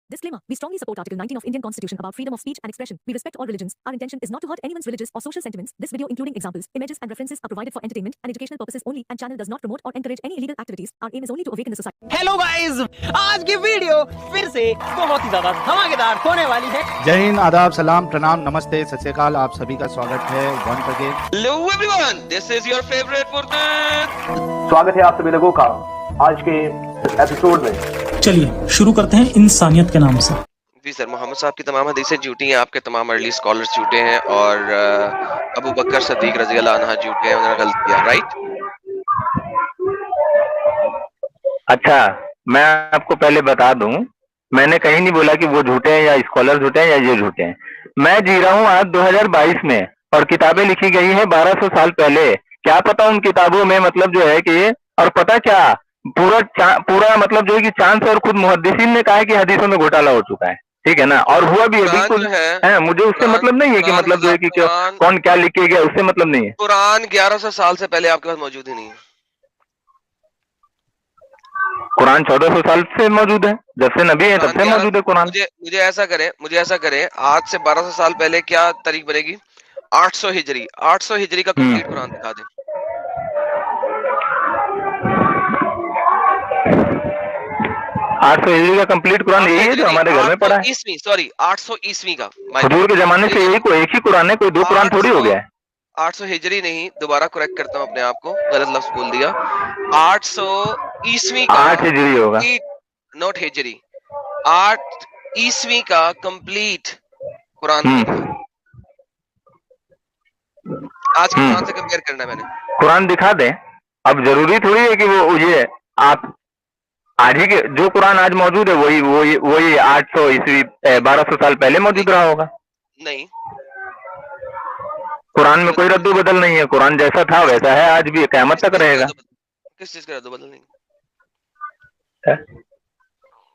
Disclaimer. We strongly support Article 19 of Indian Constitution about freedom of speech and expression. We respect all religions. Our intention is not to hurt anyone's religious or social sentiments. This video, including examples, images, and references, are provided for entertainment and educational purposes only, and channel does not promote or encourage any illegal activities. Our aim is only to awaken the society. Hello guys, आज की video फिर से बहुत ही ज्यादा धमाकेदार होने वाली है। जय हिंद, आदाब, सलाम, प्रणाम, नमस्ते, सत श्री अकाल। आप सभी का स्वागत है once again. Hello everyone, this is your favorite Furqan। स्वागत है आप सभी लोगों का आज के इस एपिसोड में। चलिए शुरू करते हैं इंसानियत के नाम से। जी सर, मोहम्मद साहब की तमाम हदीसें झूठी हैं, आपके तमाम अर्ली स्कॉलर्स झूठे हैं और अबू बकर सदीक रज़ी अल्लाह अन्हा झूठे हैं, उन्होंने गलत किया, राइट? अच्छा, मैं आपको पहले बता दूं, मैंने कहीं नहीं बोला कि वो झूठे हैं या स्कॉलर झूठे हैं या ये झूठे हैं। मैं जी रहा हूं आज 2022 में और किताबें लिखी गई हैं 1200 साल पहले। क्या पता उन किताबों में मतलब जो है कि, और पता क्या, पूरा मतलब जो है कि चांस, और खुद मुहद्दिसीन ने कहा है कि हदीसों में घोटाला हो चुका है, ठीक है ना, और हुआ भी है बिल्कुल है। मुझे उससे मतलब नहीं है कि मतलब जो है कि कौन क्या लिख के गया, उससे मतलब नहीं है। कुरान 1100 साल से पहले आपके पास मौजूद ही नहीं है। कुरान 1400 साल से मौजूद है, जब से नबी है तब से मौजूद है कुरान। मुझे ऐसा करें, आज से 1200 साल पहले क्या तारीख बनेगी? 800 हिजरी का कंप्लीट कुरान दिखा दें। 800 हिजरी का कंप्लीट कुरान यही है जो हमारे घर में पड़ा है। 800 ईस्वी का। हुजूर के जमाने से यही एक ही कुरान है, कोई दो कुरान थोड़ी हो गया है। 800 हिजरी नहीं, दोबारा करेक्ट करता हूँ अपने आप को, गलत लफ्ज बोल दिया। 800 ईस्वी का 8 हिजरी होगा, नॉट हिजरी, 8 ईस्वी का कंप्लीट कुरान। आज के कुरान से कंपेयर करना है मैंने। कुरान दिखा दें, अब जरूरी थोड़ी है कि वो ये आप आज ही के जो कुरान आज मौजूद है वही 800 ईस्वी 1200 साल पहले मौजूद रहा होगा। नहीं, कुरान में कोई रद्दो बदल नहीं है, कुरान जैसा था वैसा है, आज भी क़यामत तक रहेगा। किस चीज का रद्दो बदल नहीं?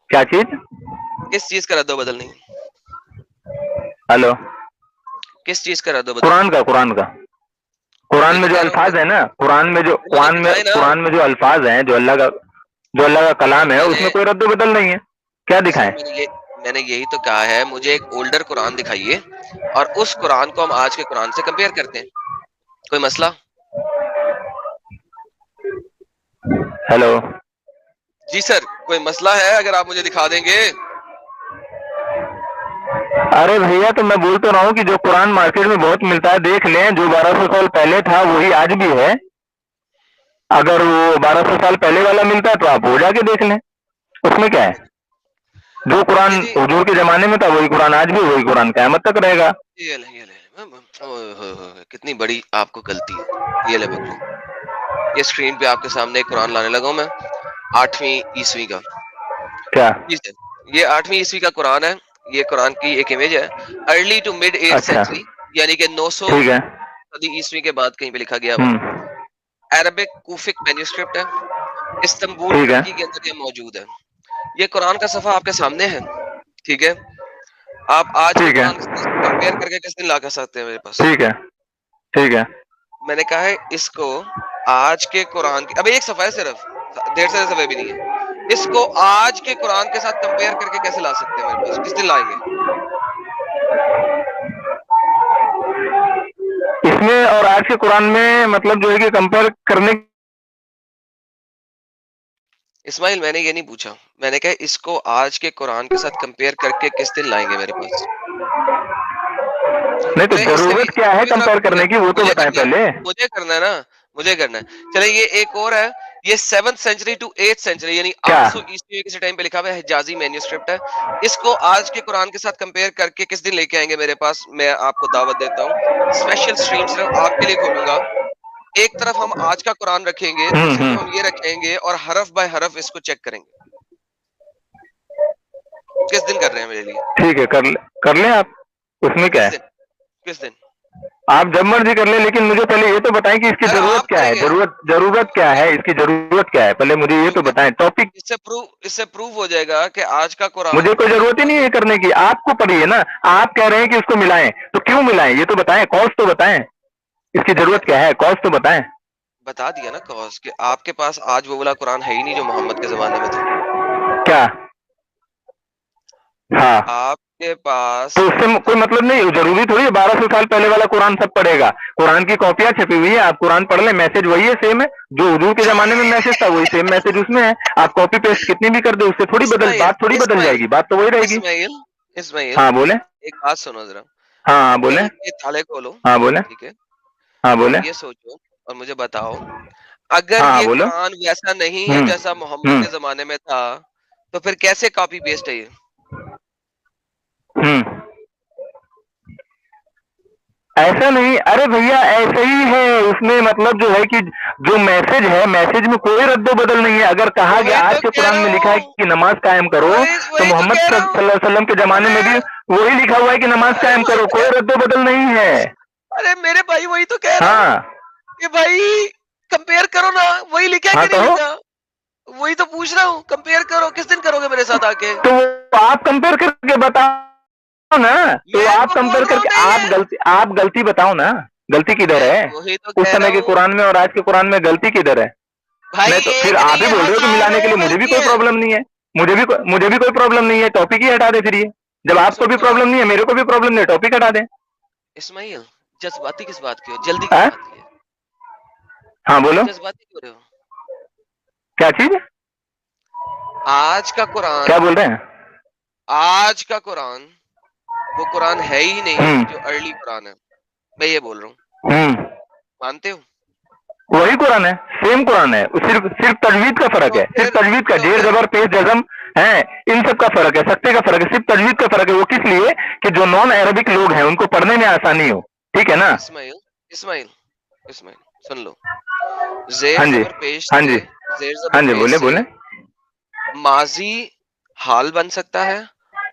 क्या चीज? किस चीज का रद्दो बदल नहीं? हेलो, किस चीज का रद्दो बदल? कुरान में जो अल्फाज है ना, कुरान में जो अल्फाज हैं, जो अल्लाह का कलाम है, उसमें कोई रद्दो बदल नहीं है। क्या दिखाएं? मैंने यही तो कहा है, मुझे एक ओल्डर कुरान दिखाइए और उस कुरान को हम आज के कुरान से कंपेयर करते हैं। कोई मसला? हेलो जी सर, कोई मसला है अगर आप मुझे दिखा देंगे? अरे भैया, तो मैं बोल तो रहा हूँ कि जो कुरान मार्केट में बहुत मिलता है, देख लें, जो 1200 साल पहले था वही आज भी है। अगर वो 1200 साल पहले वाला मिलता है तो आप वो जाके देख लें, उसमें क्या है। जो कुरान हुजूर के जमाने में था वही कुरान आज भी, वही कुरान क़यामत तक रहेगा। ये ले। कितनी बड़ी आपको गलती है। ये ले बकरू, ये स्क्रीन पे आपके सामने एक कुरान लाने लगा हूं मैं, 8वीं ईस्वी का। क्या? ये 8वीं ईस्वी का कुरान है। ये कुरान की एक इमेज है, early to mid 8th century, यानी कि 900 सदी ईस्वी के बाद कहीं पे लिखा गया है। अरबिक कूफिक मैन्युस्क्रिप्ट है, इस्तांबुल टर्की के अंदर ये मौजूद है। ये कुरान का सफा आपके सामने है, ठीक है। आप आज कंपेयर करके किस दिन ला कर सकते हैं मेरे पास? ठीक है। मैंने कहा है इसको आज के कुरान की, अबे एक सफा है सिर्फ, 150 सफे भी नहीं है। इसको आज के कुरान के साथ कंपेयर करके कैसे ला सकते हैं मेरे पास? किस दिन लाएंगे? इसमें और आज के कुरान में मतलब जो है कि कंपेयर करने। इस्माइल, मैंने ये नहीं पूछा, मैंने कहा इसको आज के कुरान के साथ कंपेयर करके किस दिन लाएंगे मेरे पास? नहीं तो जरूरत क्या है कंपेयर करने की, वो तो बताएं पहले। मुझे करना है। चले, ये एक और है, ये 7th century to 8th century, यानी 800 ईस्वी में किसी टाइम पे लिखा हुआ है, हिजाजी मैन्युस्क्रिप्ट है। इसको आज के कुरान के साथ कंपेयर करके किस दिन लेके आएंगे मेरे पास? मैं आपको दावत देता हूँ, स्पेशल स्ट्रीम सिर्फ आपके लिए खोलूंगा। एक तरफ हम आज का कुरान रखेंगे, दूसरी तरफ हम ये रखेंगे और हरफ बाय हरफ इसको चेक करेंगे। किस दिन कर रहे हैं मेरे लिए? ठीक है, कर ले आप, उसमें क्या है। किस दिन? आप जब मर्जी कर ले, लेकिन मुझे पहले ये तो बताएं कि इसकी जरूरत क्या है। जरूरत क्या है, इसकी जरूरत क्या है, पहले मुझे ये तो बताएं। टॉपिक इससे प्रूव हो जाएगा कि आज का कुरान। मुझे कोई जरूरत ही नहीं है करने की, आपको पड़ी है ना। आप कह रहे हैं कि इसको मिलाएं, तो क्यों मिलाएं ये तो बताएं, कॉज तो बताएं, इसकी जरूरत क्या है, कॉज तो बताएं। बता दिया ना कॉज, कि आपके पास आज वो वाला कुरान है ही नहीं जो मोहम्मद के जमाने में था। क्या? ہاں آپ کے پاس تو اس سے کوئی مطلب نہیں، ضروری تھوڑی ہے 1200 سال پہلے والا قرآن سب پڑھے گا. قرآن کی کاپیاں چھپی ہوئی ہے، آپ قرآن پڑھ لیں، میسج وہی ہے، سیم ہے جو حضور کے زمانے میں میسج تھا وہی سیم میسج اس میں ہے. آپ کاپی پیسٹ کتنی بھی کر دیں اس سے تھوڑی بات تھوڑی بدل جائے گی، بات تو وہی رہے گی. اسماعیل ہاں بولیں. ایک بات سنو ذرا. ہاں بولیں. دل کے تالے کھولو. ہاں بولیں. ٹھیک ہے. ہاں اور بولیں. یہ سوچو اور مجھے بتاؤ، اگر ہاں یہ بولو. قرآن ویسا نہیں ہے جیسا محمد کے زمانے میں تھا تو پھر کیسے کاپی پیسٹ ہے یہ؟ ایسا نہیں، ارے بھیا ایسے ہی ہے اس میں، مطلب جو ہے کہ جو میسج ہے میسج میں کوئی رد و بدل نہیں ہے. اگر کہا وہی گیا تو آج کے کہہ قرآن رہا میں لکھا ہے ہوں، کہ نماز قائم کرو تو وہی تو محمد کہہ صلی رہا ہوں. اللہ علیہ وسلم کے زمانے میں بھی وہی لکھا ہوا ہے کہ نماز ارے قائم وہی کرو، تو کوئی رد و بدل نہیں ہے. ارے میرے بھائی وہی تو کہہ رہا ہوں ہاں کہ بھائی کمپیئر کرو نا، وہی لکھا ہے ہاں کہ نہیں کہو. لکھا؟ وہی تو پوچھ رہا ہوں، کمپیئر کرو. کس دن کرو گے میرے ساتھ آ کے؟ تو آپ کمپیئر کر کے بتاؤ نا، تو میں آپ تو بول کمپیئر رہا کر ہوں کے نہیں ہے. آپ غلطی بتاؤ نا، غلطی کدھر میں ہے وہی تو اس کہہ سمے رہا کے ہوں قرآن میں اور آج کے قرآن میں غلطی کدھر ہے؟ بھائی، نہیں تو پھر ایک آپ نہیں ہی ہے، بول رہے ہو کہ ملانے کے ہزاروں لیے مجھے بھی غلطی کوئی ہے. پرابلم نہیں ہے. مجھے بھی کوئی پرابلم نہیں ہے، ٹاپک ہی ہٹا دے پھر. یہ جب آپ کو بھی سنو پرابلم نہیں ہے، میرے کو بھی پرابلم نہیں ہے، ٹاپک ہٹا دیں. اسماعیل، جذباتی کس بات کی ہو؟ جلدی کس ہاں بات کی ہے؟ ہاں بولو. جذباتی کیوں رہے ہو؟ کیا چیز؟ آج کا قرآن، کیا بول رہے ہیں؟ آج کا قرآن وہ قرآن ہے ہی نہیں ہوں جو ارلی قرآن ہے. میں یہ بول رہا ہوں، ہوں مانتے ہو؟ وہی قرآن ہے، سیم قرآن ہے، صرف تجوید کا فرق ہے، صرف تجوید کا، زیر زبر پیش جزم ہے، ان سب کا فرق ہے، سکتے کا فرق ہے، صرف تجوید کا فرق ہے. وہ کس لیے کہ جو نان عربک لوگ ہیں ان کو پڑھنے میں آسانی ہو. ٹھیک ہے نا؟ اسماعیل اسماعیل اسماعیل سن لو. زیر ہاں جی زبر پیش ہاں سے، جی زیر ہاں زبر جی، پیش بولے سے بولے. ماضی حال بن سکتا ہے،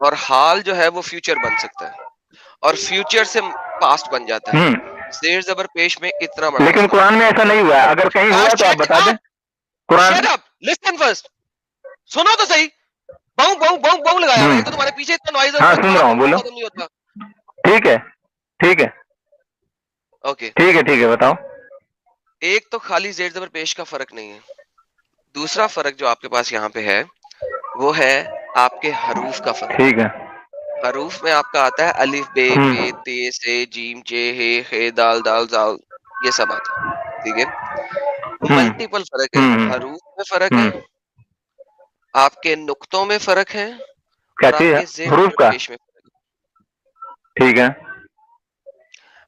اور حال جو ہے وہ فیوچر بن سکتا ہے، اور فیوچر سے پاسٹ بن جاتا ہے. ہوں زیر زبر پیش میں اتنا بڑا لیکن مسئلہ قرآن ہے. میں ایسا نہیں ہوا ہے، اگر کہیں ہوا تو آپ شٹ بتا دیں. اپ، قرآن. شٹ اپ، لسن فرسٹ. سنو تو صحیح. باؤں باؤں باؤں باؤں لگایا ہوا ہے. ہوں ایک تو تمہارے پیچھے اتنا نوائز ہے، ہاں اوپر سن تمہارا رہا ہوں، باؤں بولو. ختم نہیں ہوتا. ٹھیک ہے ٹھیک ہے اوکے. ٹھیک ہے ٹھیک ہے بتاؤ. ایک تو خالی زیر زبر پیش کا فرق نہیں ہے. دوسرا فرق جو آپ کے پاس یہاں پہ ہے وہ ہے آپ کے حروف کا فرق. ٹھیک ہے. حروف میں آپ کا آتا ہے الف بے ہوں پے تے سے جیم جے ہے خے دال دال زال، یہ سب آتا ہے. ٹھیک ہے. ہوں ملٹیپل فرق ہے، ہوں حروف میں فرق ہے، ہوں آپ کے نقطوں میں فرق ہے، کیا اور آپ چیز ہے؟ کے زیر حروف زبر کا. پیش میں فرق ہے. ٹھیک ہے.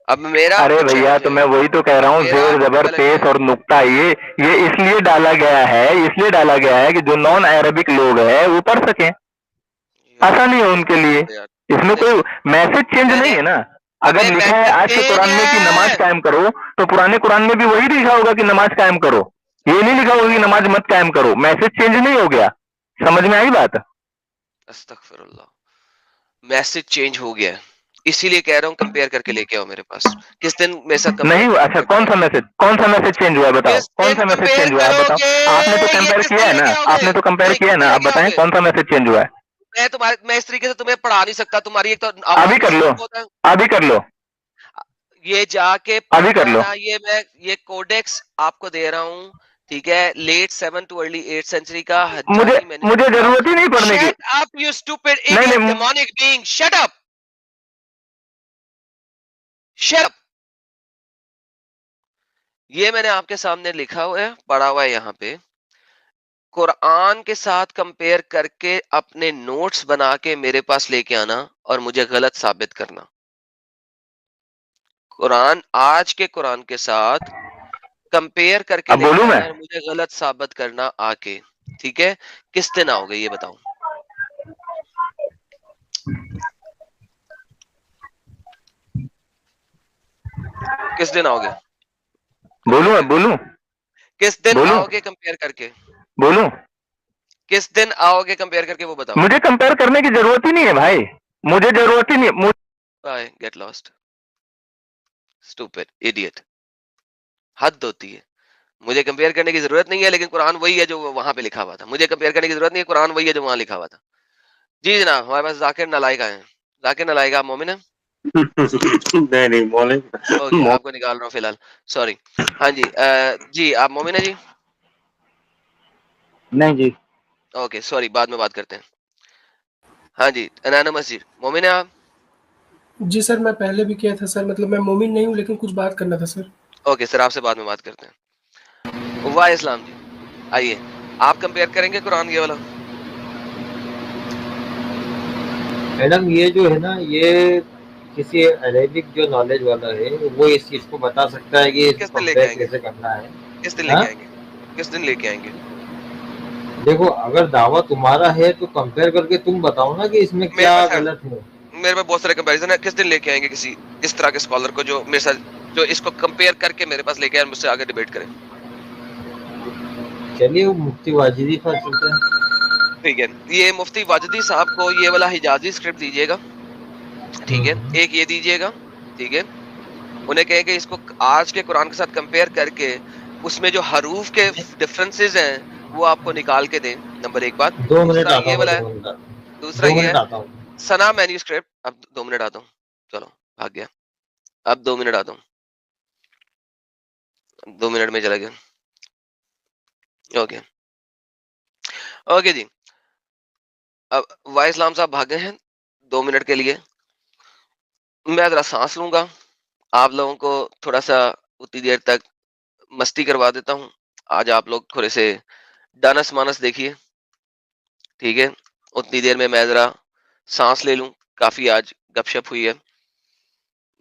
اب میرا آپ ارے کو بھیا چیلنج تو ہے، میں وہی تو کہہ رہا ہوں، میرا زیر آپ کو زبر چیلنج ہے. پیش اور نقطہ یہ اس لیے ڈالا گیا ہے کہ جو نان عربک لوگ ہیں وہ پڑھ سکیں، یار آسانی ہو ان کے لیے. یار اس میں کوئی listen، میسج چینج میں نے نہیں ہے نا. ابے اگر لکھا ہے میسج آج کے چینج قرآن میں کہ نماز ہے. قائم کرو تو پرانے قرآن میں بھی وہی لکھا ہوگا کہ نماز قائم کرو. یہ نہیں لکھا ہوگا کہ نماز مت قائم کرو. میسج چینج نہیں ہو گیا. سمجھ میں آئی بات؟ استغفر اللہ، میسج چینج ہو گیا ہے. اسی لیے کہہ رہا ہوں کمپیئر کر کے لے کے آؤ میرے پاس. کس دن میرے ساتھ کمپیئر نہیں. کرو اچھا گے کون سا میسج چینج ہوا ہے بتاؤ؟ کس کون دن سا میسج کمپیئر چینج ہوا ہے کرو بتاؤ؟ گے؟ آپ نے تو یہ کمپیئر کس کیا دن ہے لے نا، کے آؤ آپ گے؟ نے تو کمپیئر نہیں، کیا کس ہے دن نا، لے آپ کے آؤ بتائیں گے؟ کون سا میسج چینج ہوا ہے. میں اس طریقے سے تمہیں پڑھا نہیں سکتا. تمہاری ایک تو ابھی آواز میں کر لو، سلو ہوتا ہے. ابھی کر لو، یہ جا کے ابھی کر پڑھنا لو. نا، یہ کوڈیکس آپ کو دے رہا ہوں. ٹھیک ہے، لیٹ 7 ٹو ارلی 8 سینچری کا حجانی مجھے مینوسکرپٹ. ضرورت ہی نہیں پڑھنے کی. شٹ اپ یو اسٹوپڈ نہیں ایڈیٹ نہیں demonic being, shirt up, shut اپ. یہ میں نے آپ کے سامنے لکھا ہوا ہے، پڑھا ہوا ہے یہاں پہ. قرآن کے ساتھ کمپیئر کر کے اپنے نوٹس بنا کے میرے پاس لے کے آنا اور مجھے غلط ثابت کرنا. قرآن، آج کے قرآن کے ساتھ کمپیئر کر کے اب لے کے بولوں میں. آنا اور مجھے غلط ثابت کرنا آ کے. ٹھیک ہے، کس دن آؤ گے یہ بتاؤ؟ کس دن آؤ گے کمپیئر کر کے؟ بولوں کس دن بولوں آؤ گے کمپیئر کر کے؟ بولوں کس دن آؤ گے کمپیئر کر کے وہ بتاؤ. مجھے کمپیئر کرنے کی ضرورت ہی نہیں ہے بھائی، مجھے ضرورت ہی نہیں. Bye, get lost, stupid idiot. حد ہوتی ہے. مجھے کمپیئر کرنے کی ضرورت نہیں ہے، لیکن قرآن وہی ہے جو وہاں پہ لکھا ہوا تھا. مجھے کمپیئر کرنے کی ضرورت نہیں ہے، قرآن وہی ہے جو وہاں لکھا ہوا تھا. جی جناب، ہمارے پاس ذاکر نالائق آئے ہیں. ذاکر نالائق، آپ مومن ہیں؟ نہیں بولے. اوکے، آپ کو نکال رہا ہوں فی الحال، سوری. ہاں جی، جی آپ مومن ہیں جی؟ نہیں جی. اوکے سوری، بعد میں بات کرتے ہیں. ہاں جی انانمس جی، مومن ہیں آپ؟ جی سر میں پہلے بھی کیا تھا سر، مطلب میں مومن نہیں ہوں لیکن کچھ بات کرنا تھا سر. اوکے سر، آپ سے بعد میں بات کرتے ہیں. واہ اسلام جی آئیے آپ کمپیئر کریں گے قرآن یہ والا. میڈم یہ جو ہے نا، یہ کسی عربک جو نالج والا ہے وہ اس چیز کو بتا سکتا ہے کہ اس کو کس دن لے کے کمپیئر آئیں گے؟ کیسے کرنا ہے. کس دن لے ہاں کے آئیں گے؟ کس دن لے کے آئیں گے؟ دیکھو اگر دعویٰ تمہارا ہے تو کمپیئر کر کے تم بتاؤ نا کہ اس میں میرے کیا پاس ہے، غلط ہے. میرے پاس بہت سارے کمپیریزن ہے. کس دن لے کے آئیں گے کسی اس طرح کے اسکالر کو جو میرے ساتھ، جو اس کو کمپیئر کر کے میرے پاس لے کے آئے اور مجھ سے آگے ڈیبیٹ کرے. چلیے وہ مفتی واجدی پر چلتے ہیں. ٹھیک ہے، یہ مفتی واجدی صاحب کو یہ والا حجازی اسکرپٹ دیجیے گا. ٹھیک ہے، ایک یہ دیجیے گا. ٹھیک ہے، انہیں کہیں کہ اس کو آج کے قرآن کے ساتھ کمپیئر کر کے اس میں جو حروف کے ڈفرنسز ہیں وہ آپ کو نکال کے دیں. نمبر ایک بات. 2 منٹ دوسرا آتا یہ ہوں والا ہے، 2 منٹ دوسرا 2 یہ منٹ ہے آتا ہوں. سنا مینیوسکرپٹ. اب 2 منٹ آتا ہوں، چلو بھاگ گیا. اب 2 منٹ آتا ہوں، 2 منٹ میں چلا گیا. اوکے اوکے جی. اب وائی اسلام صاحب بھاگے ہیں 2 منٹ کے لیے. میں ذرا سانس لوں گا، آپ لوگوں کو تھوڑا سا اتنی دیر تک مستی کروا دیتا ہوں. آج آپ لوگ تھوڑے سے ڈانس مانس دیکھیے. ٹھیک ہے، اتنی دیر میں ذرا سانس لے لوں. کافی آج گپ شپ ہوئی ہے،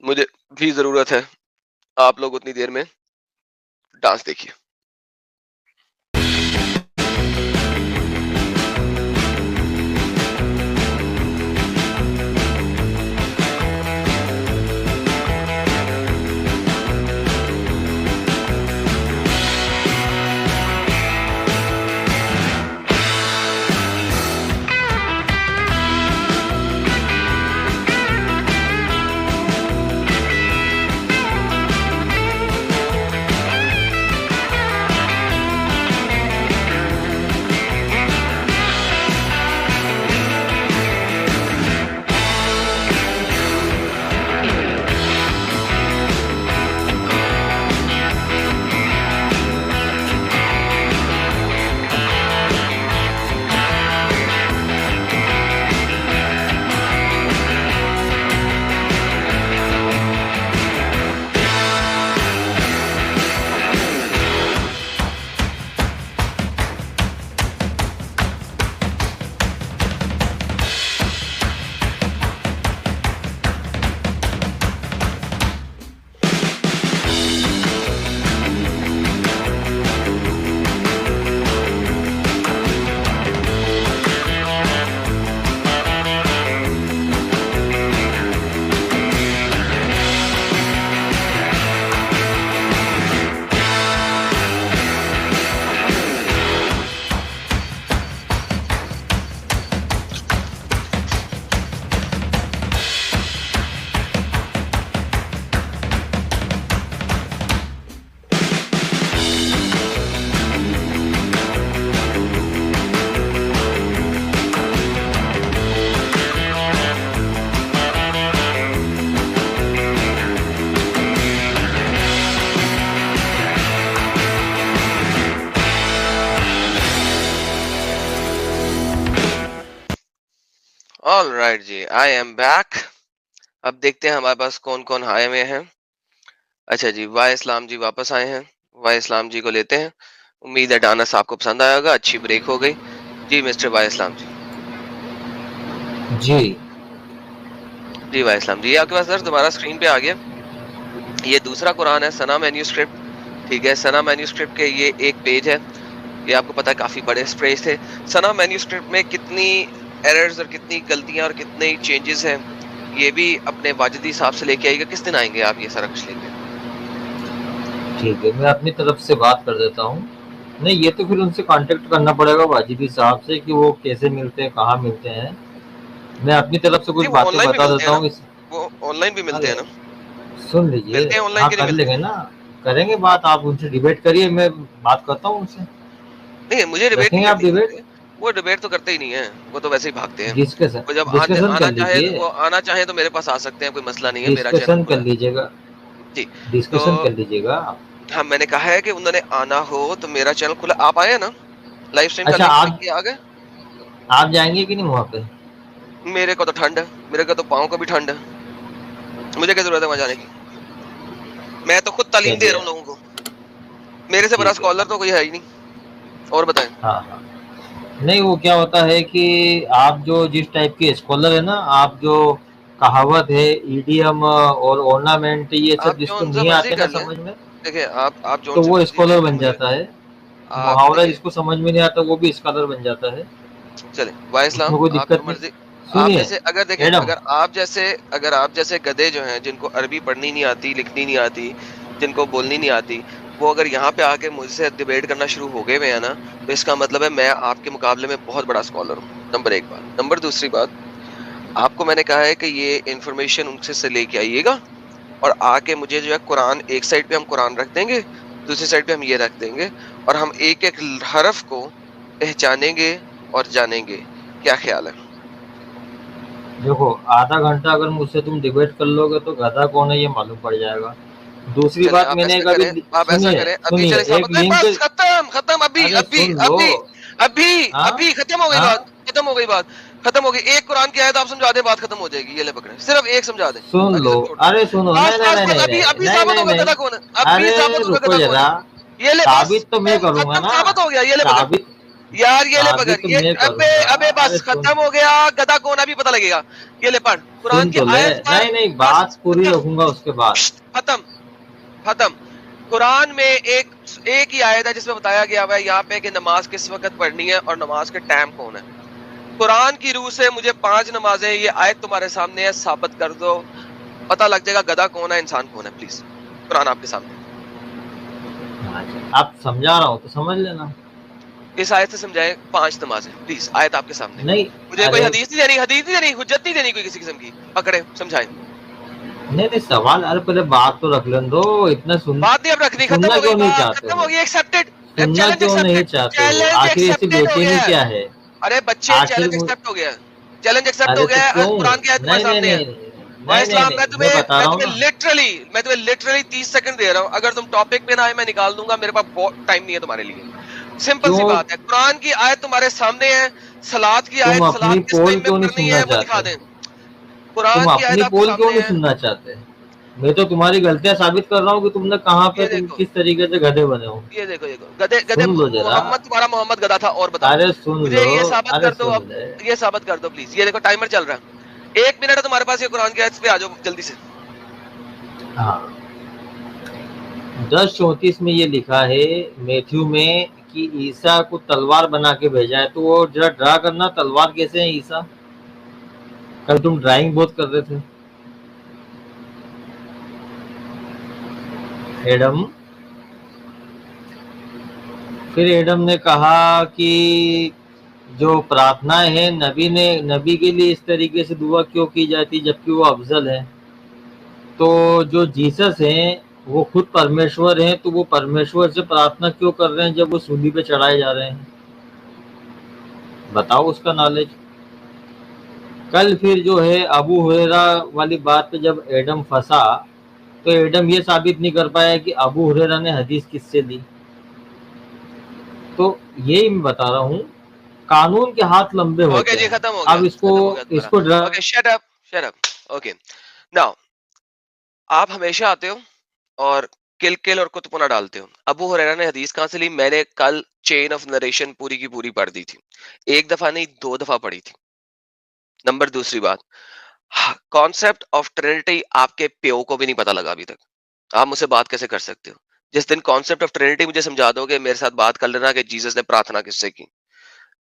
مجھے بھی ضرورت ہے. آپ لوگ اتنی دیر میں ڈانس دیکھیے. All right ji, I am back. اب دیکھتے ہیں ہمارے پاس کون کون آئے ہوئے ہیں. اچھا جی، وائی اسلام جی واپس آئے ہیں. وائی اسلام جی کو لیتے ہیں. امید ہے ڈانس آپ کو پسند آیا ہوگا. اچھی بریک ہو گئی جی. مسٹر وائی اسلام جی. جی جی وائی اسلام جی، آپ کے پاس سر دوبارہ اسکرین پہ آ گیا. یہ دوسرا قرآن ہے، سنا مینیوسکرپٹ. ٹھیک ہے، سنا مینیوسکرپٹ کے یہ ایک پیج ہے. یہ آپ کو پتا ہے کافی بڑے پیج تھے. سنا مینیوسکرپٹ میں کتنی ایررز اور کتنی غلطیاں اور کتنے چینجز ہیں، یہ بھی اپنے واجدی صاحب سے لے کے آئیے گا. کس دن آئیں گے آپ یہ سارا کچھ لے کے؟ ٹھیک ہے، میں اپنی طرف سے بات کر دیتا ہوں. نہیں یہ تو پھر ان سے کانٹیکٹ کرنا پڑے گا واجدی صاحب سے کہ وہ کیسے ملتے ہیں، کہاں ملتے ہیں. میں اپنی طرف سے جی کچھ وہ آن باتیں لائن بھی بتا ملتے دیتا ہیں نا، ہوں. وہ آن لائن بھی ملتے ہیں نا. سن لیجیے، ملتے ہیں آن لائن ہاں کے نہیں کر ملتے؟ لیں گے نا، کریں گے بات. آپ ان سے ڈیبیٹ کریے، میں بات کرتا ہوں ان سے. نہیں مجھے ڈیبیٹ رکھیں نہیں گے آپ کرنی. ڈیبیٹ؟ وہ ڈیبیٹ تو کرتے ہی نہیں ہیں، وہ تو ویسے ہی بھاگتے ہیں. وہ جب ڈسکشن کر آنا چاہے لیجیے. وہ آنا چاہے تو میرے پاس آ سکتے ہیں، کوئی مسئلہ نہیں ہے. میرا چینل ڈسکشن کر کھلا ہے لیجیے گا، جی. تو ڈسکشن کر لیجیے گا. ہاں میں نے کہا ہے کہ انہوں نے آنا ہو تو میرا چینل کھلا. آپ آئے نا لائف اسٹریم کا اچھا لنک آپ کلک کیا آ گئے؟ آپ جائیں گے کہ نہیں وہاں پہ؟ میرے کو تو ٹھنڈ ہے, میرے کو تو پاؤں کو بھی ٹھنڈ ہے, مجھے کیا ضرورت ہے وہاں جانے کی؟ میں تو خود تعلیم دے رہا ہوں لوگوں کو, میرے سے بڑا اسکالر تو کوئی ہے ہی نہیں. اور بتائیں. ہاں ہاں نہیں, وہ کیا ہوتا ہے کہ آپ جو جس ٹائپ کے اسکالر ہے نا, آپ جو کہاوت ہے, ایڈیم اور اورنامنٹ, یہ آپ سب جس کو جو نہیں مرضی آتے نا کر لیں, سمجھ میں, دیکھیں آپ جو تو سے وہ مرضی لے اسکالر لیں, بن مجھے جاتا ہے. آپ محاورہ دیکھیں. جس کو سمجھ میں نہیں آتا وہ بھی اسکالر بن جاتا ہے, چلیں بھائی اس اسلام, میں کوئی آپ جو دقت نہیں. مرضی. آپ میں سنیے سے اگر دیکھیں, ایڈم, اگر آپ جیسے گدھے جو ہیں جن کو عربی پڑھنی نہیں آتی, لکھنی نہیں آتی, جن کو بولنی نہیں آتی, وہ اگر یہاں پہ آ کے مجھ سے ڈیبیٹ کرنا شروع ہو گئے ہوئے ہیں نا, تو اس کا مطلب ہے میں آپ کے مقابلے میں بہت بڑا اسکالر ہوں. نمبر ایک بات. نمبر دوسری بات, آپ کو میں نے کہا ہے کہ یہ انفارمیشن ان سے لے کے آئیے گا, اور آ کے مجھے جو ہے قرآن, ایک سائڈ پہ ہم قرآن رکھ دیں گے, دوسری سائڈ پہ ہم یہ رکھ دیں گے, اور ہم ایک ایک حرف کو پہچانیں گے اور جانیں گے. کیا خیال ہے؟ دیکھو آدھا گھنٹہ اگر مجھ سے تم ڈیبیٹ کر لو گے تو گدھا کون ہے یہ معلوم پڑ جائے گا. دوسری چلیں بات, آپ میں نے ایسا ایک ابھی, کریں, آپ ایسا سنیے کریں, ابھی سنیے, چلیں ایک ثابت نہیں, لنک, بس ختم ابھی ارے ابھی سن لو. ابھی ابھی ہاں ابھی ختم ہو گئی ہاں بات, ختم ہو گئی بات, ختم ہو گئی. ایک قرآن کی آیت آپ سمجھا دیں, بات ختم ہو جائے گی. یہ لے پکڑے, صرف ایک سمجھا دیں, سن باقی لو. سب چھوڑ دیں. ارے سنو, نہیں بس نہیں بس نہیں بس, نہیں ابھی ابھی نہیں ثابت نہیں ہوگا نہیں, گدا کون ہے, ابھی ارے ثابت ہوگا رکو گدا کون ہے. ذرا, یہ لے بس ثابت تو میں ختم کروں گا ختم, نا. ثابت ہو گیا. یہ لے پکڑ ثابت یار, یہ لے پکڑ, ثابت تو یہ میں کروں ابے گا. ابے ارے بس سن, ختم ہو گیا. گدا کون ابھی پتہ لگے گا. یہ لے پڑھ قرآن سن کی تو لے. آیت پر. نہیں نہیں, بس بات پوری ختم رکھوں گا اس کے بعد. ختم ختم. قرآن میں ایک ہی آیت ہے جس میں بتایا گیا ہوا ہے یہاں پہ کہ نماز کس وقت پڑھنی ہے اور نماز کے ٹائم کون ہے. قرآن کی روح سے مجھے 5 نمازیں, یہ آیت تمہارے سامنے ہے, ثابت کر دو, پتہ لگ جائے گا گدھا کون ہے, انسان کون ہے. پلیز, قرآن آپ کے سامنے. آپ سمجھا رہا ہوں تو سمجھ لینا. اس آیت سے سمجھائے 5 نمازیں پلیز, آیت آپ کے سامنے. نہیں مجھے کوئی ارے حدیث نہیں دینی, حدیث نہیں دینی, حجت نہیں دینی کوئی کسی قسم کی. پکڑے سمجھائیں. نہیں نہیں, سوال, ارے پہلے بات تو رکھ لیں دو. اتنا بات نہیں اب رکھنی, ختم سننا ہو گئی کیوں نہیں بات, چاہتے ختم ہو, ہو گئی. ایکسپٹڈ, سننا چیلنج کیوں نہیں ایکسپٹڈ, چاہتے ہو, چیلنج آخر ایسی ایکسپٹڈ ہو بیچینی گیا ہے. کیا ہے. ارے بچے, آخر چیلنج ایکسپٹ ہو گیا ہے, چیلنج ایکسپٹ ارے ہو تو گیا ہے. کیوں, قرآن کی آیت تمہارے نہیں نہیں سامنے ہے. نہیں بھائی نہیں نہیں اسلام, نہیں, میں بتا رہا ہوں نا. میں تمہیں لٹرلی 30 سیکنڈ دے رہا ہوں. اگر تم ٹاپک پہ نہ آئے میں نکال دوں گا, میرے پاس بہت ٹائم نہیں ہے تمہارے لیے. سمپل سی کیوں بات ہے, قرآن کی آیت تمہارے سامنے ہے. سلاد کی تم آیت, اپنی سلاد کس پول ٹائم میں کیوں نہیں پڑھنی سننا ہے وہ دکھا چاہتے, دیں. تم قرآن کی آیت اپنی آپ کے پول کیوں سامنے نہیں ہے. سننا چاہتے. میں تو تمہاری غلطیاں ثابت کر رہا ہوں کہ تم نے کہاں پہ, یہ تم دیکھو, کس طریقے سے گدھے بنے ہو. یہ دیکھو, یہ دیکھو, گدے گدے سن لو ذرا, محمد, تمہارا محمد گدھا تھا. اور بتاؤ, ارے سن مجھے لو, یہ ثابت ارے کر دو سن اب, لے. یہ ثابت کر دو پلیز. یہ دیکھو ٹائمر چل رہا ہے, 1 منٹ ہے تمہارے پاس. یہ قرآن کی آیت پہ آ جاؤ جلدی سے. ہاں, 10:34 میں یہ لکھا ہے میتھیو میں کہ عیسیٰ کو تلوار بنا کے بھیجا ہے. تو وہ ذرا ڈرا کرنا, تلوار کیسے ہیں عیسیٰ. کل تم ڈرائنگ بہت کر رہے تھے. ایڈم, پھر ایڈم نے کہا کہ جو پرارتھنا ہے نبی کے لیے اس طریقے سے دعا کیوں کی جاتی جبکہ وہ افضل ہے. تو جو جیسس ہیں وہ خود پرمیشور ہیں, تو وہ پرمیشور سے پرارتھنا کیوں کر رہے ہیں جب وہ صلیب پہ چڑھائے جا رہے ہیں. بتاؤ اس کا نالج. کل پھر جو ہے ابو ہریرہ والی بات پہ جب ایڈم پھنسا تو ایڈم یہ ثابت نہیں کر پایا کہ ابو ہریرہ نے حدیث کس سے لی. تو یہی میں بتا رہا ہوں, قانون کے ہاتھ لمبے اوکے ہوتے جی, ہیں. ختم ہو اب گیا, اس ختم ہو گیا تمہارا. کو ڈرا, okay, shut up, shut up. Okay now, آپ ہمیشہ آتے ہو اور کل اور کتپنا ڈالتے ہو. ابو ہریرہ نے حدیث کہاں سے لی؟ میں نے کل چین آف نریشن پوری کی پوری پڑھ دی تھی. 1 دفعہ نہیں 2 دفعہ پڑھی تھی. نمبر دوسری بات, کانسیپٹ آف ٹرینٹی آپ کے پیو کو بھی نہیں پتا لگا ابھی تک. آپ مجھ سے بات کیسے کر سکتے ہو؟ جس دن کانسیپٹ آف ٹرینٹی مجھے سمجھا دو گے, میرے ساتھ بات کر لینا کہ جیسس نے پرارتھنا کس سے کی.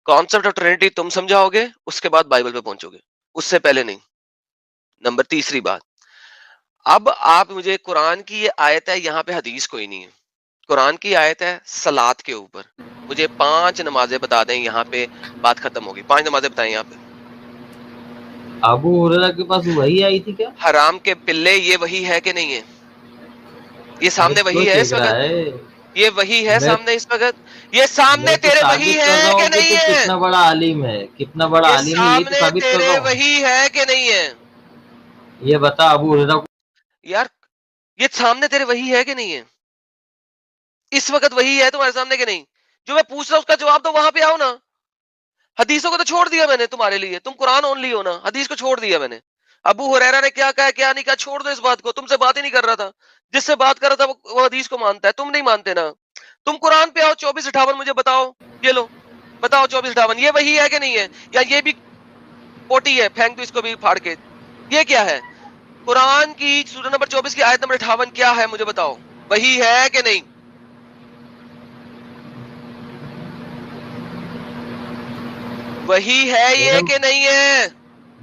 کانسیپٹ آف ٹرینٹی تم سمجھاؤ گے, اس کے بعد بائبل پہ پہنچو گے, اس سے پہلے نہیں. نمبر تیسری بات, اب آپ مجھے قرآن کی یہ آیت ہے, یہاں پہ حدیث کوئی نہیں ہے. قرآن کی آیت ہے صلات کے اوپر, مجھے 5 نمازیں بتا دیں, یہاں پہ بات ختم ہوگی. 5 نمازیں بتائیں یہاں پہ. ابو ہریرہ کے پاس وہی آئی تھی کیا؟ حرام کے پلے, یہ وہی ہے کہ نہیں ہے؟ یہ ارے سامنے کیوں وہی ہے اس چیک رہا وقت, ہے. یہ وہی ہے میں سامنے اس وقت, یہ سامنے میں تو تیرے وہی ثابت کر ہے رہا کہ ہوں کہ نہیں تو ہے؟ کتنا بڑا عالم ہے, کتنا بڑا یہ عالم ہے, یہی تو سامنے ثابت کر تیرے رہا ہوں. وہی ہے کہ نہیں ہے؟ یہ بتا ابو ہریرہ کو. یار یہ سامنے تیرے وہی ہے کہ نہیں ہے؟ اس وقت وہی ہے تمہارے سامنے کہ نہیں؟ جو میں پوچھ رہا ہوں اس کا جواب دو, وہاں پہ آؤ نا. حدیثوں کو تو چھوڑ دیا میں نے تمہارے لیے, تم قرآن اونلی ہو نا, حدیث کو چھوڑ دیا میں نے. ابو ہریرہ نے کیا کہا کیا نہیں کہا چھوڑ دو اس بات کو, تم سے بات ہی نہیں کر رہا تھا. جس سے بات کر رہا تھا وہ حدیث کو مانتا ہے, تم نہیں مانتے نا. تم قرآن پہ آؤ 2458 مجھے بتاؤ, یہ لو بتاؤ 2458 یہ وہی ہے کہ نہیں ہے, یا یہ بھی پوٹی ہے پھینک دو اس کو بھی پھاڑ کے. یہ کیا ہے؟ قرآن کی سورہ نمبر 24 کی آیت نمبر 58 کیا ہے مجھے بتاؤ, وہی ہے کہ نہیں؟ وہی ہے یہ کہ نہیں ہے؟